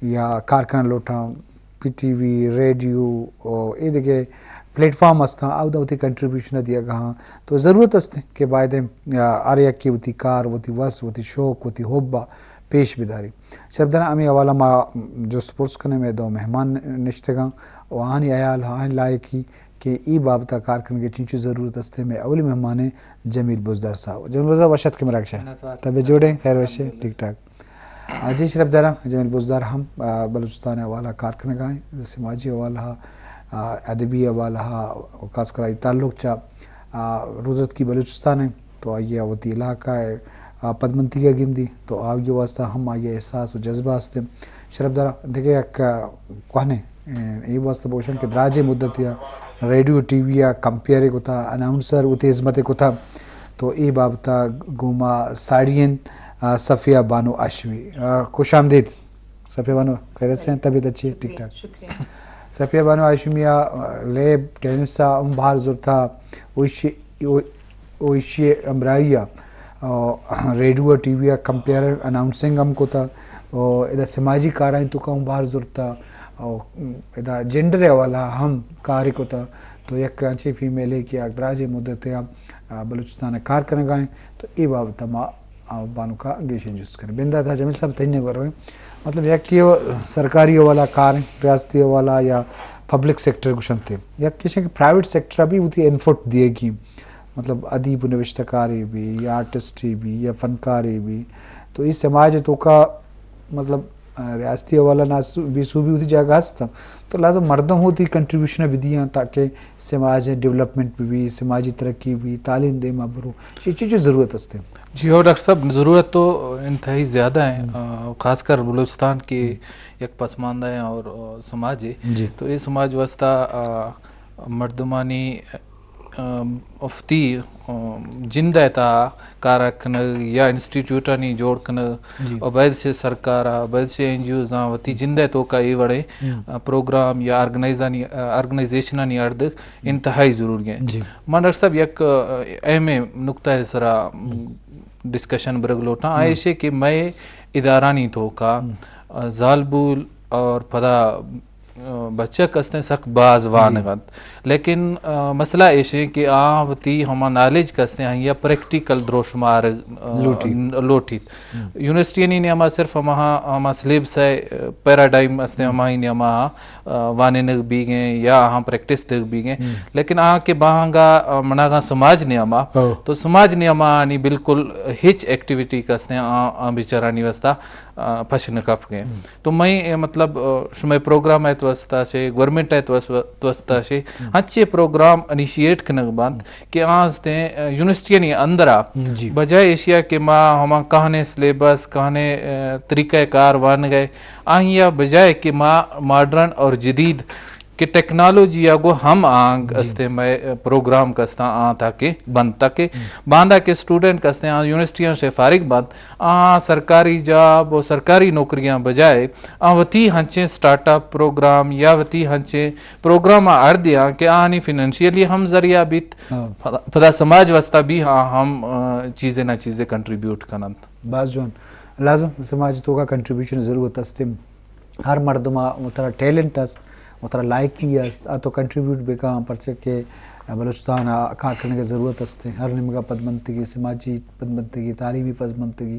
یا کارکنہ لوٹا PTV radio یہ دیکھے پلیٹفارم ہستا او دوتی کنٹریبیوشن دیا گہاں تو ضرورت ہستے کہ باید آریا کی وتی کار وتی وس وتی شوق وتی حبہ پیش بداری شربدنا امی حوالہ ما جو سپورٹس کنے میں دو مہمان نشتے گا وہانی عیال ہاں لائقی کہ ای بابتہ کارکن کے چنچو ضرورت ہستے میں اولی مہمانے جمیل بزدار صاحب جمیل بزدار وشت کے مراکشہ تب جوڑیں خیر وشے ٹھیک ٹھاک جی شرف دارا جمیل بزدار ہم بلوچستان حوالہ کارکن گائیں سماجی حوالہ ادبی حوالہ خاص کر تعلق چا روزت کی بلوچستان ہے تو آئیے وتی علاقہ ہے پدمنتی کا گندی تو آگے واسطہ ہم آئیے احساس و جذبہ ہستے شرف دارا دیکھے ایک کونے یہ واسطہ بوشن کہ دراجے مدت یا ریڈیو ٹی وی یا کمپیئر کو تھا اناؤنسر ہوتے عظمت کو تھا تو ای بابتا گوما ساڑین صفیہ بانو آشمی خوش آمدید صفیہ بانو خیرت سے ہیں طبیعت اچھی ہے ٹھیک ٹھاک صفیہ بانو آشمیہ لیب ٹینسا ام باہر زور تھا اویشی امرائیہ radio T V compere announcing ہم کو تھا اور ادھا سماجی کارائیں تو کا ام باہر زور تھا اور ادھا جنڈر والا ہم کاری کو تھا تو یک کانچی فیمیل ہے کہ اگراج مدت ہے بلوچستان کار کرنے گائیں تو ای بابتا ما بانو کا گیشن جس کریں بندہ تھا جمیل صاحب تینے گو رہے مطلب یک کی سرکاری والا کار ریاستی والا یا پبلک سیکٹر کشن تھے یا کسی کہ پرائیویٹ سیکٹر بھی ہوتی انفٹ دیے گی مطلب ادیب و نوشتکاری بھی یا آرٹسٹری بھی یا فنکاری بھی تو اس سماج تو کا مطلب ریاستی والا نا بھی صوبی ہوتی جگہ ہستا تو لازم مردم ہوتی کنٹریبیوشن بھی دیا تاکہ سماج ڈیولپمنٹ بھی سماجی ترقی بھی تعلیم دے مابرو یہ چیزیں ضرورت ہستے جی اور ڈاکٹر صاحب ضرورت تو انتہائی زیادہ ہے خاص کر بلوچستان کی یک پسماندہ ہیں اور سماج ہے تو یہ سماج واسطہ مردمانی افتی جندہ تا کارکن یا انسٹیٹیوٹانی جوڑ کن اور بعد سے سرکارا بعد سے NGOز وتی جندہ تو کا یہ وڑے پروگرام یا آرگنائزیشنانی ارد انتہائی ضروری ہیں مان ڈاکٹر صاحب یک اہم نقطہ ہے سرا ڈسکشن برگلوٹا آئیشے کہ میں ادارانی تو کا زالبول اور پدا بچہ کستے سخت باز وانگت لیکن مسئلہ ایشے کہ آوتی ہما نالج کستے ہیں یا پریکٹیکل دروشمار لوٹیت یونیورسٹی نے ہما صرف ہما سلیبس ہے پیراڈائم استے ہما ہی ہما وانے نگ بھی گئے یا ہاں پریکٹس تک بھی گئے لیکن آہاں کے باہنگا مناگا سماج نے ہما تو سماج نے ہما آنی بالکل ہچ ایکٹیویٹی کستے ہیں آن بیچارانی وستا پھشن کف گئے تو میں مطلب شمع پروگرام ہے توستا سے گورنمنٹ ہے توستا سے اچھے پروگرام انیشیٹ کنگ بند کہ آنستے یونیورسٹی نہیں اندرا بجائے ایشیا کے ماں ہما کہنے سلیبس کہنے طریقہ کار وان گئے آہیا بجائے کہ ماں ماڈرن اور جدید کہ ٹیکنالوجی گو ہم آنگ استے میں پروگرام کستا آن تاکہ بند تاکہ باندھا کے اسٹوڈنٹ کستے آن یونیورسٹیاں سے فارغ بند آن سرکاری جاب و سرکاری نوکریاں بجائے آن وتی ہنچے سٹارٹ اپ پروگرام یا وتی ہنچے پروگرام اردیا کہ آنی فیننشیلی ہم ذریعہ بیت پدا سماج واسطہ بھی ہم چیزیں نہ چیزیں کنٹریبیوٹ کنن باز جوان لازم سماج تو کا کنٹریبیوشن ضرورت ہستے ہر مردمہ اترا ٹیلنٹ ہست اترا لائقی ہے تو کنٹریبیوٹ بکا پرچہ کہ بلوچستان کار کرنے کی ضرورت ہستے ہر نمگا پدمنتگی سماجی پدمنتگی تعلیمی پدمنتگی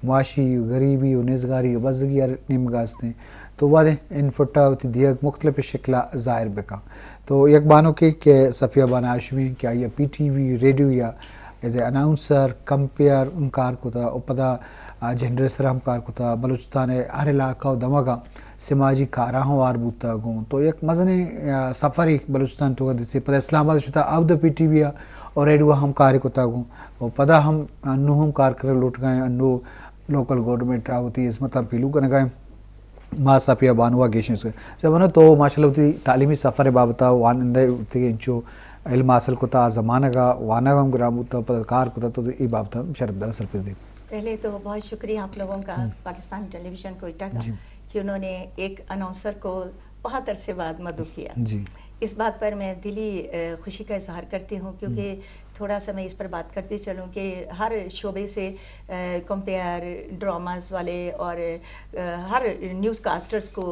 معاشی غریبی و نیزگاری و بزگی ہر نمگا ہستے تو بعد انفٹا ہوتی دیگ مختلف شکلہ ظاہر بکا تو یک بانو کی کہ صفیہ بان آشمی کیا یا PTV ریڈیو یا ایز اے اناؤنسر کمپیئر ان کار کو تھا پدا جنڈر سرام کار کو تھا بلوچستان ہر علاقہ و دمگا سماجی کاراہوں وار بوتا گون تو یک مزنے سفری بلوچستان تو کا پدا اسلام آباد شتا اب دا PTV اور ریڈیو ہم کاری کو تا گون اور پدا ہم انو ہم کار کر لوٹ گئے انو لوکل گورنمنٹ ہوتی عظمت پیلو کرنے گئے ما صفیہ بانوا گیشن سے جب نا تو ماشاءاللہ ہوتی تعلیمی سفر بابتا وان اندے ہوتی انچو علم حاصل کو تا زمانہ کا وانا ہم گرام ہوتا پدا کار کو تا تو ای بابتا شرف در اثر پہ دے پہلے تو بہت شکریہ آپ لوگوں کا پاکستان ٹیلی ویژن کوئٹہ کا کہ انہوں نے ایک اناؤنسر کو بہت عرصے بعد مدعو کیا اس بات پر میں دلی خوشی کا اظہار کرتی ہوں، کیونکہ تھوڑا سا میں اس پر بات کرتی چلوں کہ ہر شعبے سے کمپیئر ڈراماز والے اور ہر نیوز کاسٹرز کو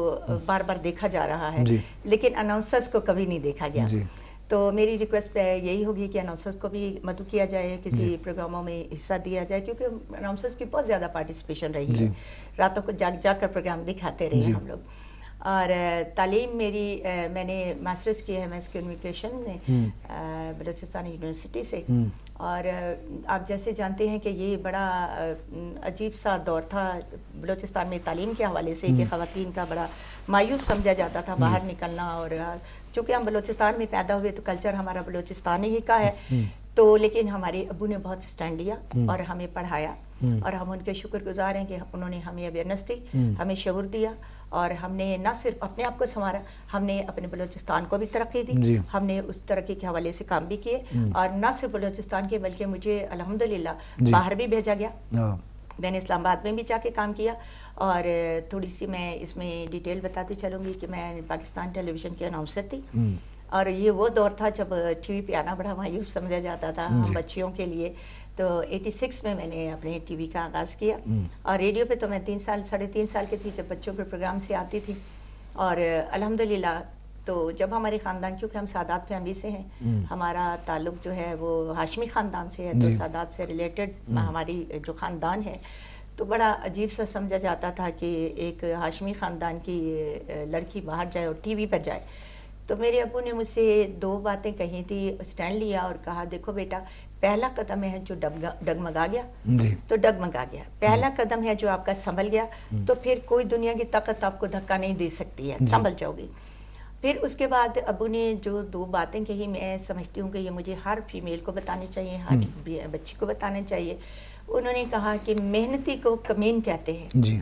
بار بار دیکھا جا رہا ہے، لیکن اناؤنسرز کو کبھی نہیں دیکھا گیا. تو میری ریکویسٹ یہی ہوگی کہ اناؤنسرز کو بھی مدعو کیا جائے، کسی پروگراموں میں حصہ دیا جائے، کیونکہ اناؤنسرز کی بہت زیادہ پارٹیسپیشن رہی ہے. راتوں کو جاگ جاگ کر پروگرام دکھاتے رہے ہیں ہم لوگ. اور تعلیم میری، میں نے ماسٹرز کی ہے میس کمیونیکیشن میں بلوچستان یونیورسٹی سے. اور آپ جیسے جانتے ہیں کہ یہ بڑا عجیب سا دور تھا بلوچستان میں تعلیم کے حوالے سے کہ خواتین کا بڑا مایوس سمجھا جاتا تھا باہر نکلنا. اور چونکہ ہم بلوچستان میں پیدا ہوئے تو کلچر ہمارا بلوچستانی ہی کا ہے، تو لیکن ہمارے ابو نے بہت اسٹینڈ لیا اور ہمیں پڑھایا، اور ہم ان کے شکر گزار ہیں کہ انہوں نے ہمیں اویئرنیس دی، ہمیں شعور دیا، اور ہم نے نہ صرف اپنے آپ کو سنوارا، ہم نے اپنے بلوچستان کو بھی ترقی دی. ہم نے اس ترقی کے حوالے سے کام بھی کیے، اور نہ صرف بلوچستان کے بلکہ مجھے الحمدللہ باہر بھی بھیجا گیا. میں نے اسلام آباد میں بھی جا کے کام کیا. اور تھوڑی سی میں اس میں ڈیٹیل بتاتی چلوں گی کہ میں پاکستان ٹیلی ویژن کی اناؤنسر تھی، اور یہ وہ دور تھا جب ٹی وی پہ آنا بڑا مایوس سمجھا جاتا تھا ہم بچیوں کے لیے. تو 86 میں نے اپنے ٹی وی کا آغاز کیا، اور ریڈیو پہ تو میں 3.5 سال کی تھی جب بچوں کے پروگرام سے آتی تھی. اور الحمدللہ تو جب ہمارے خاندان، کیونکہ ہم سادات فیملی سے ہیں، ہمارا تعلق جو ہے وہ ہاشمی خاندان سے ہے، تو سادات سے ریلیٹڈ ہماری جو خاندان ہے، تو بڑا عجیب سا سمجھا جاتا تھا کہ ایک ہاشمی خاندان کی لڑکی باہر جائے اور ٹی وی پر جائے. تو میرے ابو نے مجھ سے 2 باتیں کہی تھی، اسٹینڈ لیا اور کہا دیکھو بیٹا، پہلا قدم ہے جو ڈگمگا گیا تو ڈگمگا گیا، پہلا قدم ہے جو آپ کا سنبھل گیا تو پھر کوئی دنیا کی طاقت آپ کو دھکا نہیں دے سکتی ہے، سنبھل جاؤ گی. پھر اس کے بعد ابو نے جو 2 باتیں کہی، میں سمجھتی ہوں کہ یہ مجھے ہر فیمیل کو بتانی چاہیے، ہر بچی کو بتانا چاہیے. انہوں نے کہا کہ محنتی کو کمین کہتے ہیں،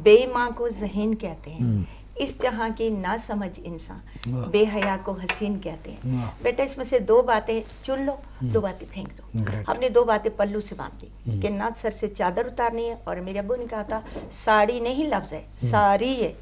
بے ماں کو ذہین کہتے ہیں، اس جہاں کی نہ سمجھ انسان بے حیا کو حسین کہتے ہیں. بیٹا اس میں سے 2 باتیں چن لو، 2 باتیں پھینک دو. ہم نے 2 باتیں پلو سے باندھ دی کہ نہ سر سے چادر اتارنی ہے، اور میرے ابو نے کہا تھا ساڑی نہیں لفظ ہے، ساری ہے،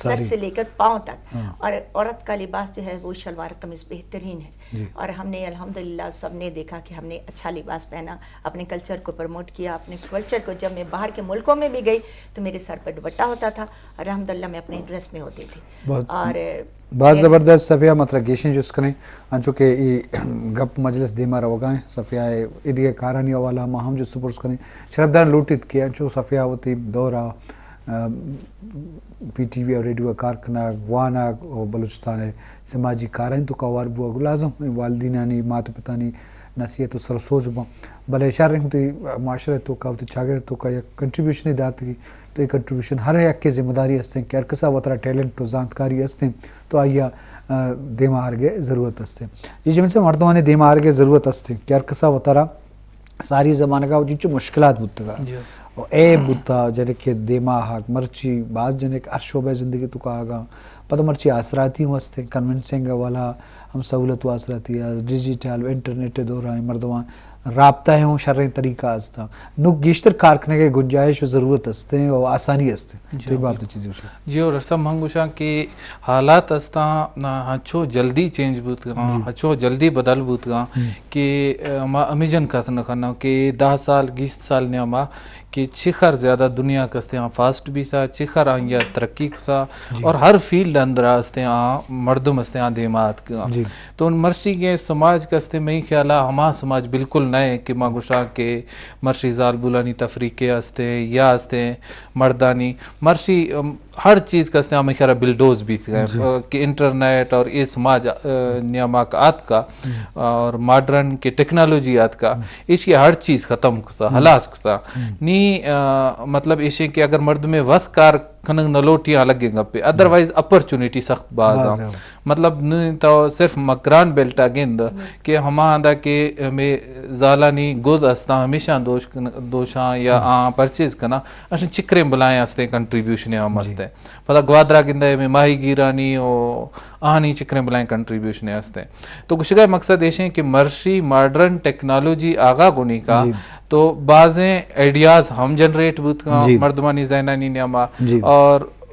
سر سے لے کر پاؤں تک. اور عورت کا لباس جو ہے وہ شلوار قمیض بہترین ہے. اور ہم نے الحمدللہ سب نے دیکھا کہ ہم نے اچھا لباس پہنا، اپنے کلچر کو پروموٹ کیا. اپنے کلچر کو جب میں باہر کے ملکوں میں بھی گئی تو میرے سر پر دوپٹہ ہوتا تھا، الحمدللہ میں اپنے ڈریس میں ہوتی تھی. اور بہت زبردست صفیہ مترگیشن جس کریں چونکہ یہ گپ مجلس دیما روگائیں صفیہ ادیے کارانی والا ماہم جو سپرس کریں شربدار لوٹت کیا جو صفیہ ہوتی دورہ پی ٹی وی اور ریڈیو کارکنہ وانا بلوچستان ہے سماجی کارائن تو کاوار بوا لازم والدینانی مات پتانی نصیحت و سر سوچ با بلے اشارے ہوتی معاشرت تو کا ہوتی چاگرد تو کا یک کنٹریبیوشن دات کی تو یہ کنٹریبیوشن ہر ایک کی ذمہ داری ہستے ہیں کہ ہر کسا وطرہ ٹیلنٹ و زانتکاری ہستے ہیں تو آئیا دیما آرگے ضرورت ہستے ہیں. یہ جمع سے مردمانے دیما آرگے ضرورت ہستے ہیں کہ ہر کسا وطرہ ساری زمانہ کا جنچو مشکلات بودتا گا اور عیب بودتا جنہیں کہ دیما حق مرچی بعض جنہیں کہ ارشوبہ زندگی تو کہا گا پتہ مرچی آسراتی ہوں ہستے کنونسنگ والا ہم سہولت و آسراتی ہے ڈیجیٹل انٹرنیٹ دور آئیں مردمان رابطہ ہوں شرعی طریقہ ہستا نو گیشتر کارکنے کے گنجائش و ضرورت ہستے ہیں اور آسانی ہستے ہیں. تو یہ بات چیزیں جی. اور رسم منگوشاں کہ حالات ہستا ہچو جلدی چینج بوت گا ہچو جلدی بدل بوت گا کہ امیجن کتنا کرنا کہ 10 سال 20 سال نے ہما کہ چخر زیادہ دنیا کستے ہیں فاسٹ بھی سا چخر آنگیا ترقی سا اور ہر فیلڈ اندر ہستے ہیں مردم ہستے ہیں دیمات کا. تو ان مرشی کے سماج کستے میں ہی خیالہ ہما سماج بالکل نئے کہ ماگوشا کے مرشی زال بولانی تفریقے ہستے یا ہستے مردانی مرشی ہر چیز کستے ہمیں خیالہ بلڈوز بھی کہ انٹرنیٹ اور یہ سماج نیامات کا اور ماڈرن کے ٹیکنالوجیات کا اس کی ہر چیز ختم کتا ہلاس کتا نی مطلب ایشے کہ اگر مرد میں وقت کار کھنگ نلوٹیاں لگیں گا پہ ادروائز اپرچونیٹی سخت باز مطلب تو صرف مکران بیلٹا گند کہ ہما آندہ کہ ہمیں زالانی گوز ہستا ہمیشہ دوشاں یا پرچیز کنا اشن چکریں بلائیں ہستے کنٹریبیوشن ہم ہستے پتہ گوادرا گندہ میں ماہی گیرانی اور آہنی چکریں بلائیں کنٹریبیوشن ہستے. تو کچھ کا مقصد ایشے کہ مرشی ماڈرن ٹیکنالوجی آغا گونی کا تو بعضیں آئیڈیاز ہم جنریٹ بوت گا مردمانی زینانی نیاما اور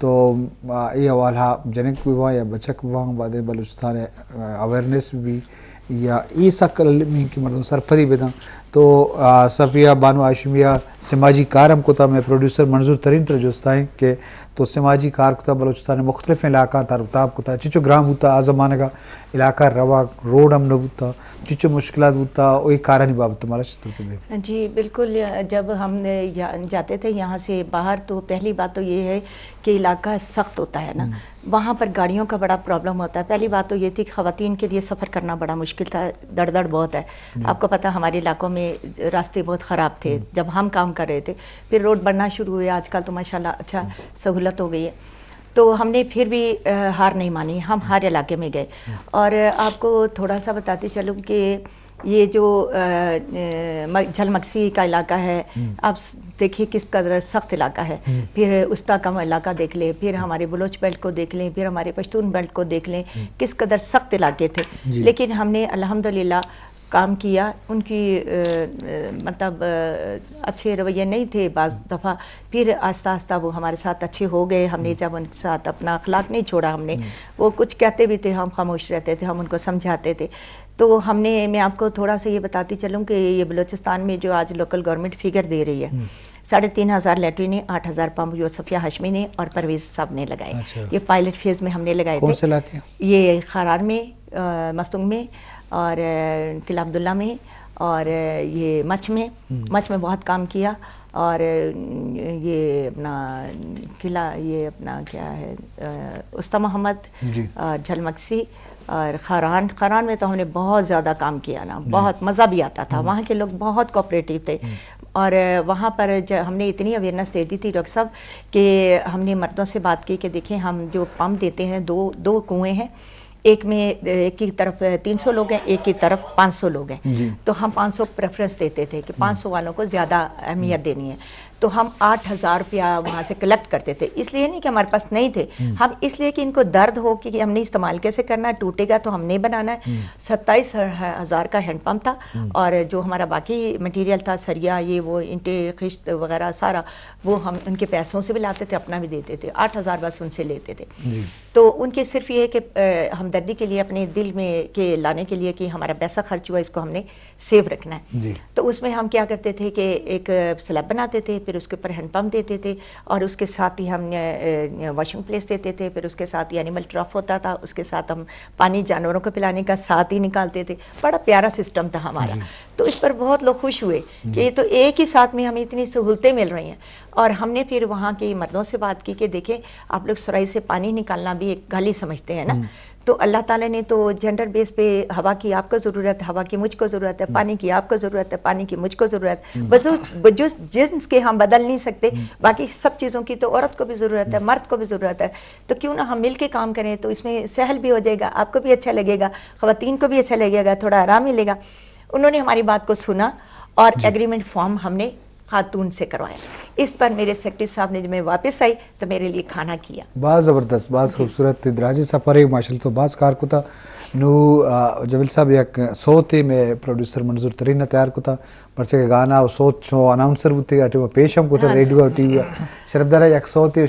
تو یہ حوالہ جنک بھی یا بچک بھی بعد بلوچستان اویئرنیس بھی یا ای سکل کی مردم سرپری بیدا تو صفیہ بانو ہاشمیہ سماجی کار ہم کوتا میں پروڈیوسر منظور ترین ترجوستائیں کہ تو سماجی کار کوتا بلوچستان مختلف علاقہ تارتاب کوتا چچو گرام ہوتا آزمانہ کا علاقہ روا روڈ ہم نہ ہوتا چچو مشکلات ہوتا وہی کارانی بابت تمہارا شتر کو دے. جی بالکل، جب ہم جاتے تھے یہاں سے باہر تو پہلی بات تو یہ ہے کہ علاقہ سخت ہوتا ہے نا، وہاں پر گاڑیوں کا بڑا پرابلم ہوتا ہے. پہلی بات تو یہ تھی کہ خواتین کے لیے سفر کرنا بڑا مشکل تھا، دڑ دڑ بہت ہے. آپ کو پتا ہمارے علاقوں میں راستے بہت خراب تھے جب ہم کام کر رہے تھے، پھر روڈ بننا شروع ہوئے، آج کل تو ماشاءاللہ اچھا سہولت ہو گئی ہے. تو ہم نے پھر بھی ہار نہیں مانی، ہم ہر علاقے میں گئے. اور آپ کو تھوڑا سا بتاتے چلوں کہ یہ جو جھل مکسی کا علاقہ ہے، آپ دیکھیے کس قدر سخت علاقہ ہے. پھر استا کا علاقہ دیکھ لیں، پھر ہمارے بلوچ بیلٹ کو دیکھ لیں، پھر ہمارے پشتون بیلٹ کو دیکھ لیں، کس قدر سخت علاقے تھے. لیکن ہم نے الحمدللہ کام کیا. ان کی مطلب اچھے رویے نہیں تھے بعض دفعہ، پھر آہستہ آہستہ وہ ہمارے ساتھ اچھے ہو گئے. ہم نے جب ان کے ساتھ اپنا اخلاق نہیں چھوڑا، ہم نے وہ کچھ کہتے بھی تھے ہم خاموش رہتے تھے، ہم ان کو سمجھاتے تھے. تو ہم نے، میں آپ کو تھوڑا سا یہ بتاتی چلوں کہ یہ بلوچستان میں جو آج لوکل گورنمنٹ فگر دے رہی ہے، 3,500 لیٹرینیں، 8,000 پمپ جو صفیہ ہاشمی نے اور پرویز صاحب نے لگائے. یہ پائلٹ فیز میں ہم نے لگائے کون سے تھے. علاقے؟ یہ خرار میں، مستنگ میں، اور قلعہ عبداللہ میں، اور یہ مچھ میں بہت کام کیا. اور یہ اپنا قلعہ، یہ اپنا کیا ہے استا محمد، جھل مکسی اور خران میں تو ہم نے بہت زیادہ کام کیا نا، بہت مزہ بھی آتا تھا. وہاں کے لوگ بہت کوآپریٹیو تھے. اور وہاں پر ہم نے اتنی اویئرنیس دے دی تھی ڈاکٹر صاحب کہ ہم نے مردوں سے بات کی کہ دیکھیں ہم جو پمپ دیتے ہیں، دو کنویں ہیں، ایک میں ایک کی طرف 300 لوگ ہیں، ایک کی طرف 500 لوگ ہیں. تو ہم 500 پریفرنس دیتے تھے کہ 500 والوں کو زیادہ اہمیت دینی ہے. تو ہم 8,000 روپیہ وہاں سے کلیکٹ کرتے تھے. اس لیے نہیں کہ ہمارے پاس نہیں تھے، ہم اس لیے کہ ان کو درد ہو کہ ہم نے استعمال کیسے کرنا ہے، ٹوٹے گا تو ہم نہیں بنانا ہے. 27,000 کا ہینڈ پمپ تھا، اور جو ہمارا باقی مٹیریل تھا، سریا، یہ وہ اینٹیں، خشت وغیرہ سارا، وہ ہم ان کے پیسوں سے بھی لاتے تھے، اپنا بھی دیتے تھے. 8,000 بس ان سے لیتے تھے. تو ان کے صرف یہ کہ ہمدردی کے لیے، اپنے دل میں کے لانے کے لیے کہ ہمارا پیسہ خرچ ہوا، اس کو ہم نے سیو رکھنا ہے. تو اس میں ہم کیا کرتے تھے کہ ایک سلیب بناتے تھے، پھر اس کے اوپر ہینڈ پمپ دیتے تھے، اور اس کے ساتھ ہی ہم واشنگ پلیس دیتے تھے. پھر اس کے ساتھ ہی اینیمل ٹرف ہوتا تھا، اس کے ساتھ ہم پانی جانوروں کو پلانے کا ساتھ ہی نکالتے تھے. بڑا پیارا سسٹم تھا ہمارا. تو اس پر بہت لوگ خوش ہوئے کہ یہ تو ایک ہی ساتھ میں ہمیں اتنی سہولتیں مل رہی ہیں. اور ہم نے پھر وہاں کے مردوں سے بات کی کہ دیکھیں آپ لوگ سرائی سے پانی نکالنا بھی ایک گالی سمجھتے ہیں نا، تو اللہ تعالیٰ نے تو جینڈر بیس پہ ہوا کی آپ کو ضرورت ہے، ہوا کی مجھ کو ضرورت ہے، پانی کی آپ کو ضرورت ہے، پانی کی مجھ کو ضرورت ہے. جنس کے ہم بدل نہیں سکتے، باقی سب چیزوں کی تو عورت کو بھی ضرورت ہے، مرد کو بھی ضرورت ہے. تو کیوں نہ ہم مل کے کام کریں، تو اس میں سہل بھی ہو جائے گا، آپ کو بھی اچھا لگے گا، خواتین کو بھی اچھا لگے گا، تھوڑا آرام ملے گا. انہوں نے ہماری بات کو سنا اور ایگریمنٹ فارم ہم نے خاتون سے کروایا. اس پر میرے سیکرٹری صاحب نے جب میں واپس آئی تو میرے لیے کھانا کیا. بہت زبردست، بہت خوبصورت دراجی سفر ہے ماشاءاللہ. تو بعض کار کو تھا نو جبل صاحب یک صوتی میں پروڈیوسر منظور ترین نے تیار کو تھا پرچے کے گانا اور صوت شو اناؤنسر ہوتے گا پیش ہم کو تھا ریڈیو اور ٹی وی شرفدارہ یک صوتی